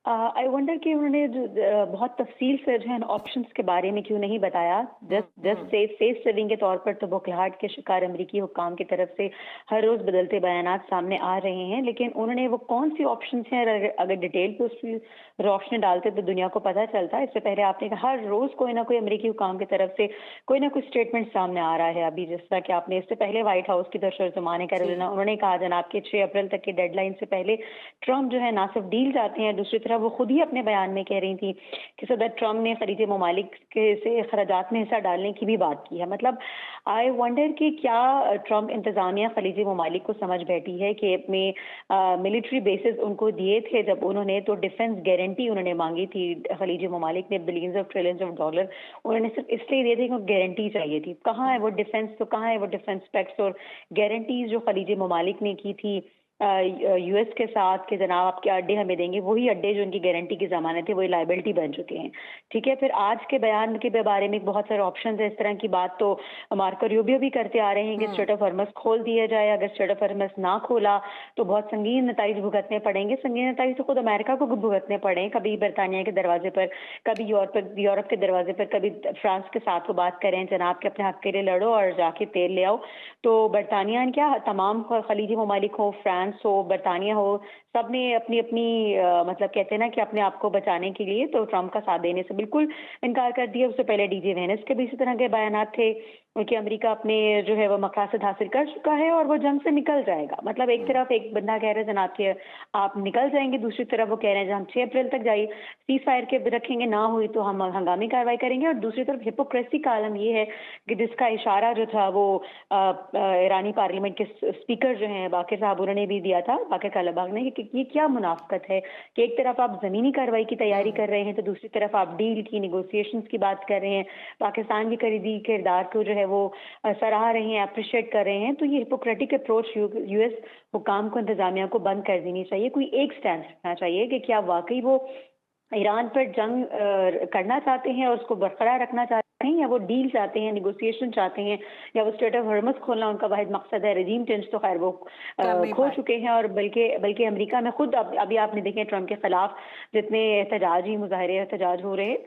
I wonder कि उन्होंने बहुत तफसील से जो है ऑप्शंस के बारे में क्यों नहीं बताया। जस्ट जस्ट हुँ। से फेस सेविंग के तौर पर तो बौखलाहट के शिकार अमरीकी हुक्काम की तरफ से हर रोज बदलते बयानात सामने आ रहे हैं, लेकिन उन्होंने वो कौन सी ऑप्शंस हैं, अगर डिटेल पे उसकी रोशनी डालते तो दुनिया को पता चलता। इससे पहले आपने कहा हर रोज कोई ना कोई अमरीकी हुक्काम की तरफ से कोई ना कोई स्टेटमेंट सामने आ रहा है। अभी जिस तरह कि आपने इससे पहले व्हाइट हाउस की तर्जुमान कैरोलिना, जी। उन्होंने कहा जनाब के 6 अप्रैल तक की डेडलाइन से पहले ट्रंप जो है ना सिर्फ डील चाहते हैं, दूसरी तरफ वो खुद ही अपने बयान में कह रही थी कि सदर ट्रंप ने खलीजी ममालिक के से खराजात में हिस्सा डालने की भी बात की है। मतलब आई वंडर कि क्या ट्रंप इंतजामिया खलीजी ममालिक को समझ बैठी है कि अपने मिलिट्री बेसिस उनको दिए थे जब उन्होंने, तो डिफेंस गारंटी उन्होंने मांगी थी खलीजी ममालिक ने billions of trillions of dollar, उन्होंने सिर्फ इसलिए दिए थे कि गारंटी चाहिए थी। कहाँ है वो डिफेंस, तो कहाँ है वो डिफेंस पैक्ट्स और गारंटीज जो खलीजी ममालिक ने की थी यूएस के साथ कि जनाब आपके अड्डे हमें देंगे, वही अड्डे जो उनकी गारंटी की जमानत है वही लाइबिलिटी बन चुके हैं। ठीक है, फिर आज के बयान के बारे में बहुत सारे ऑप्शन है। इस तरह की बात तो मार्को रूबियो भी करते आ रहे हैं कि स्ट्रेट हुँ। ऑफ हॉर्मस खोल दिया जाए। अगर स्ट्रेट ऑफ हॉर्मस ना खोला तो बहुत संगीन नताइज भुगतने पड़ेंगे। संगीन नताइज तो खुद अमेरिका को भुगतने पड़े, कभी बरतानिया के दरवाजे पर, कभी यूरोप के दरवाजे पर, कभी फ्रांस के साथ वो बात करें जनाब के अपने हक के लिए लड़ो और जाके तेल ले आओ। तो बरतानिया ने क्या, तमाम खलीजी ममालिक हो, फ्रांस हो, बरतानिया हो, सब ने अपनी अपनी मतलब कहते हैं ना कि अपने आप को बचाने के लिए तो ट्रंप का साथ देने से बिल्कुल इनकार कर दिया। उससे पहले डीजे वेनेस के भी इसी तरह के बयानात थे कि अमेरिका अपने जो है वो मकसद हासिल कर चुका है और वो जंग से निकल जाएगा। मतलब एक हुँ। तरफ एक बंदा कह रहे हैं जनाब के आप निकल जाएंगे, दूसरी तरफ वो कह रहे हैं हम 6 अप्रैल तक जाइए सीज फायर के रखेंगे, ना हुई तो हम हंगामी कार्रवाई करेंगे। और दूसरी तरफ हिपोक्रेसी का आलम ये है कि जिसका इशारा जो था वो ईरानी पार्लियामेंट के स्पीकर जो हैं बाकिर साहब, उन्होंने भी दिया था, बाकिर कालाबाग ने, कि ये क्या मुनाफकत है कि एक तरफ आप जमीनी कार्रवाई की तैयारी हुँ। कर रहे हैं तो दूसरी तरफ आप डील की, निगोशिएशंस की बात कर रहे हैं, पाकिस्तान के करीबी किरदार को जो है वो सराह रहे हैं, अप्रिशिएट कर रहे हैं। तो ये हिपोक्रेटिक अप्रोच यूएस हुकाम को, इंतजामिया को बंद कर देनी चाहिए। कोई एक स्टैंड रखना चाहिए कि क्या वाकई वो ईरान पर जंग करना चाहते हैं और उसको बरकरार रखना चाहते हैं, या वो डील चाहते हैं, निगोशिएशन चाहते हैं, या वो स्ट्रेट ऑफ हॉर्मस खोलना उनका वाहिद मकसद है। रजीम चेंज तो खैर वो कर नहीं खो पाए। चुके हैं। और बल्कि बल्कि अमेरिका में खुद अभी आपने देखे ट्रंप के खिलाफ जितने एहतजाजी मुजाहरे एहतजाज हो रहे हैं,